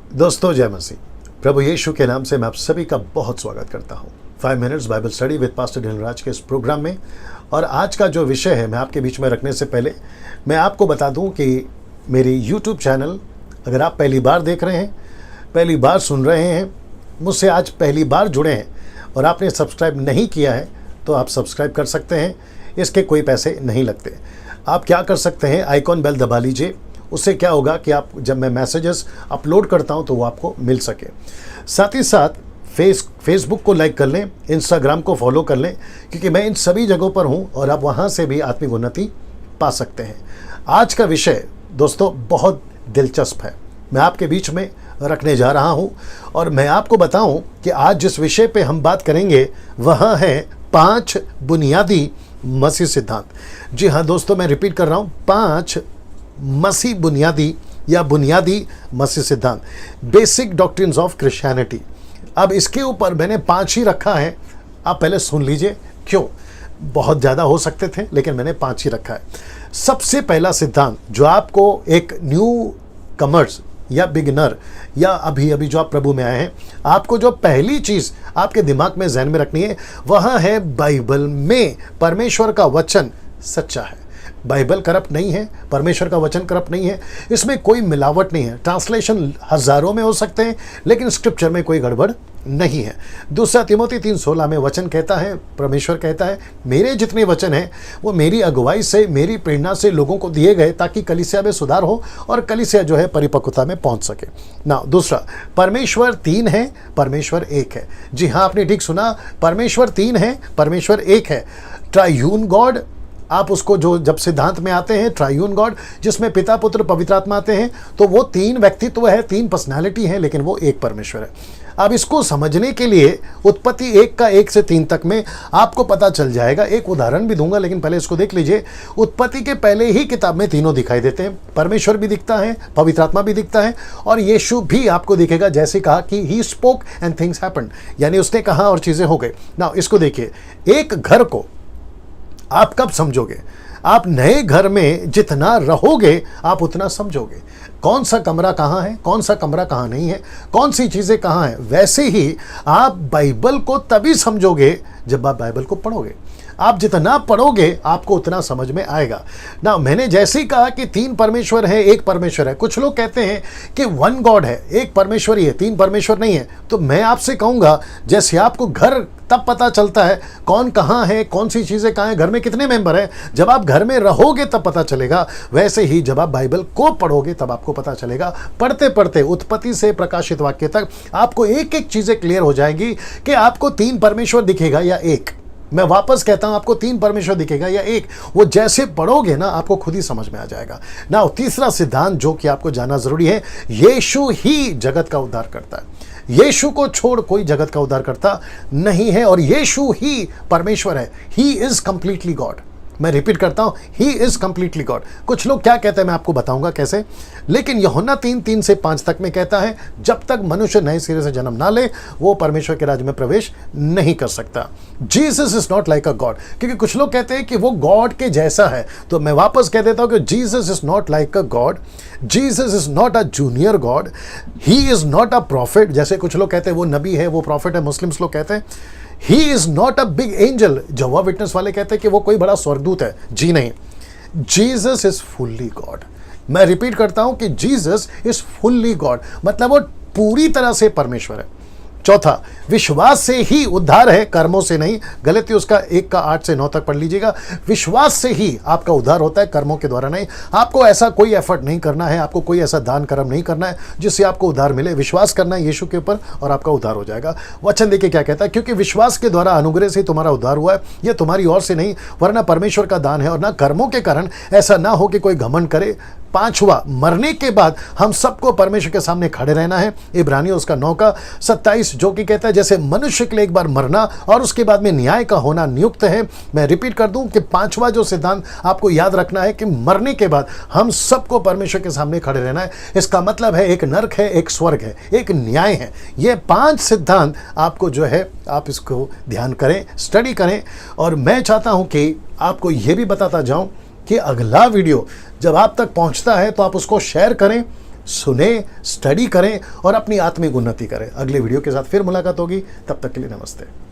दोस्तों जय मसीह। प्रभु यीशु के नाम से मैं आप सभी का बहुत स्वागत करता हूँ 5 minutes bible study with pastor Dhilraj के इस प्रोग्राम में। और आज का जो विषय है मैं आपके बीच में रखने से पहले मैं आपको बता दूं कि मेरी यूट्यूब चैनल अगर आप पहली बार देख रहे हैं, पहली बार सुन रहे हैं, मुझसे आज पहली बार जुड़े हैं और आपने सब्सक्राइब नहीं किया है तो आप सब्सक्राइब कर सकते हैं। इसके कोई पैसे नहीं लगते। आप क्या कर सकते हैं, आइकॉन बेल दबा लीजिए। उससे क्या होगा कि आप जब मैं मैसेजेस अपलोड करता हूं तो वो आपको मिल सके। साथ ही साथ फेसबुक को लाइक कर लें, इंस्टाग्राम को फॉलो कर लें, क्योंकि मैं इन सभी जगहों पर हूं और आप वहां से भी आत्मिक उन्नति पा सकते हैं। आज का विषय दोस्तों बहुत दिलचस्प है, मैं आपके बीच में रखने जा रहा हूं और मैं आपको बताऊं कि आज जिस विषय पे हम बात करेंगे वह है 5 बुनियादी मसीह सिद्धांत। जी हाँ दोस्तों, मैं रिपीट कर रहा हूं, 5 मसीह बुनियादी मसीह सिद्धांत, बेसिक डॉक्ट्रिन्स ऑफ क्रिश्चियनिटी। अब इसके ऊपर मैंने 5 ही रखा है, आप पहले सुन लीजिए क्यों। बहुत ज़्यादा हो सकते थे लेकिन मैंने 5 ही रखा है। सबसे पहला सिद्धांत जो आपको एक न्यू कमर्स या बिगिनर या अभी जो आप प्रभु में आए हैं, आपको जो पहली चीज़ आपके दिमाग में जहन में रखनी है वह है बाइबल में परमेश्वर का वचन सच्चा है। बाइबल करप्ट नहीं है, परमेश्वर का वचन करप्ट नहीं है, इसमें कोई मिलावट नहीं है। ट्रांसलेशन हजारों में हो सकते हैं लेकिन स्क्रिप्चर में कोई गड़बड़ नहीं है। दूसरा तिमोथी 3:16 में वचन कहता है, परमेश्वर कहता है, मेरे जितने वचन हैं वो मेरी अगुवाई से, मेरी प्रेरणा से लोगों को दिए गए ताकि कलीसिया में सुधार हो और कलीसिया जो है परिपक्वता में पहुंच सके ना। दूसरा, परमेश्वर 3 है, परमेश्वर 1 है। जी हाँ, आपने ठीक सुना, परमेश्वर 3 है, परमेश्वर 1 है। ट्रायून गॉड, आप उसको जो जब सिद्धांत में आते हैं ट्रायून गॉड, जिसमें पिता पुत्र पवित्र आत्मा आते हैं, तो वो 3 व्यक्तित्व है, 3 पर्सनालिटी है, लेकिन वो एक परमेश्वर है। अब इसको समझने के लिए उत्पत्ति 1 का 1 से 3 तक में आपको पता चल जाएगा। एक उदाहरण भी दूंगा लेकिन पहले इसको देख लीजिए। उत्पत्ति के पहले ही किताब में तीनों दिखाई देते हैं, परमेश्वर भी दिखता है, पवित्र आत्मा भी दिखता है और यीशु भी आपको दिखेगा, जैसे कहा कि he spoke and things happened, यानी उसने कहा और चीजें हो गई ना। इसको देखिए, एक घर को आप कब समझोगे? आप नए घर में जितना रहोगे आप उतना समझोगे, कौन सा कमरा कहाँ है, कौन सा कमरा कहाँ नहीं है, कौन सी चीज़ें कहाँ हैं। वैसे ही आप बाइबल को तभी समझोगे जब आप बाइबल को पढ़ोगे। आप जितना पढ़ोगे आपको उतना समझ में आएगा ना। मैंने जैसे ही कहा कि 3 परमेश्वर है, 1 परमेश्वर है। कुछ लोग कहते हैं कि 1 गॉड है, 1 परमेश्वर ही है, 3 परमेश्वर नहीं है। तो मैं आपसे कहूँगा, जैसे आपको घर तब पता चलता है कौन कहाँ है, कौन सी चीज़ें कहाँ हैं, घर में कितने मेंबर हैं, जब आप घर में रहोगे तब पता चलेगा। वैसे ही जब आप बाइबल को पढ़ोगे तब आपको पता चलेगा। पढ़ते पढ़ते उत्पत्ति से प्रकाशित वाक्य तक आपको एक एक चीज़ें क्लियर हो जाएंगी कि आपको 3 परमेश्वर दिखेगा या 1। मैं वापस कहता हूं, आपको 3 परमेश्वर दिखेगा या 1। वो जैसे पढ़ोगे ना आपको खुद ही समझ में आ जाएगा ना। तीसरा सिद्धांत जो कि आपको जानना जरूरी है, यीशु ही जगत का उद्धार करता है। यीशु को छोड़ कोई जगत का उद्धार करता नहीं है और यीशु ही परमेश्वर है। He is completely God. मैं रिपीट करता हूं, ही इज कंप्लीटली गॉड। कुछ लोग क्या कहते हैं मैं आपको बताऊंगा कैसे, लेकिन यूहन्ना 3:3 से 5 तक में कहता है, जब तक मनुष्य नए सिरे से जन्म ना ले वो परमेश्वर के राज्य में प्रवेश नहीं कर सकता। Jesus is not like a God, क्योंकि कुछ लोग कहते हैं कि वो गॉड के जैसा है। तो मैं वापस कह देता हूं कि Jesus is not like a God, Jesus is not a junior God, he is not a profit. जैसे कुछ लोग कहते हैं वो नबी है, वो प्रॉफिट है, मुस्लिम्स लोग कहते हैं। He is not a big angel, जहोवा witness वाले कहते हैं कि वो कोई बड़ा स्वर्गदूत है। जी नहीं, जीसस इज फुल्ली गॉड। मैं रिपीट करता हूं कि जीसस इज फुल्ली गॉड, मतलब वो पूरी तरह से परमेश्वर है। चौथा, विश्वास से ही उद्धार है, कर्मों से नहीं। गलती उसका 1 का 8 से 9 तक पढ़ लीजिएगा। विश्वास से ही आपका उद्धार होता है, कर्मों के द्वारा नहीं। आपको ऐसा कोई एफर्ट नहीं करना है, आपको कोई ऐसा दान कर्म नहीं करना है जिससे आपको उद्धार मिले। विश्वास करना है यीशु के ऊपर और आपका उद्धार हो जाएगा। वचन देखिए क्या कहता है, क्योंकि विश्वास के द्वारा अनुग्रह से तुम्हारा उद्धार हुआ है, यह तुम्हारी ओर से नहीं वरना परमेश्वर का दान है, और ना कर्मों के कारण, ऐसा ना हो कि कोई घमंड करे। 5वां, मरने के बाद हम सबको परमेश्वर के सामने खड़े रहना है। इब्रानियों उसका 9 का 27 जो कि कहता है जैसे मनुष्य के लिए एक बार मरना और उसके बाद में न्याय का होना नियुक्त है। मैं रिपीट कर दूं कि 5वां जो सिद्धांत आपको याद रखना है कि मरने के बाद हम सबको परमेश्वर के सामने खड़े रहना है। इसका मतलब है एक नरक है, एक स्वर्ग है, एक न्याय है। ये 5 सिद्धांत आपको जो है आप इसको ध्यान करें, स्टडी करें। और मैं चाहता हूं कि आपको यह भी बताता जाऊं कि अगला वीडियो जब आप तक पहुंचता है तो आप उसको शेयर करें, सुने, स्टडी करें और अपनी आत्मिक उन्नति करें। अगले वीडियो के साथ फिर मुलाकात होगी, तब तक के लिए नमस्ते।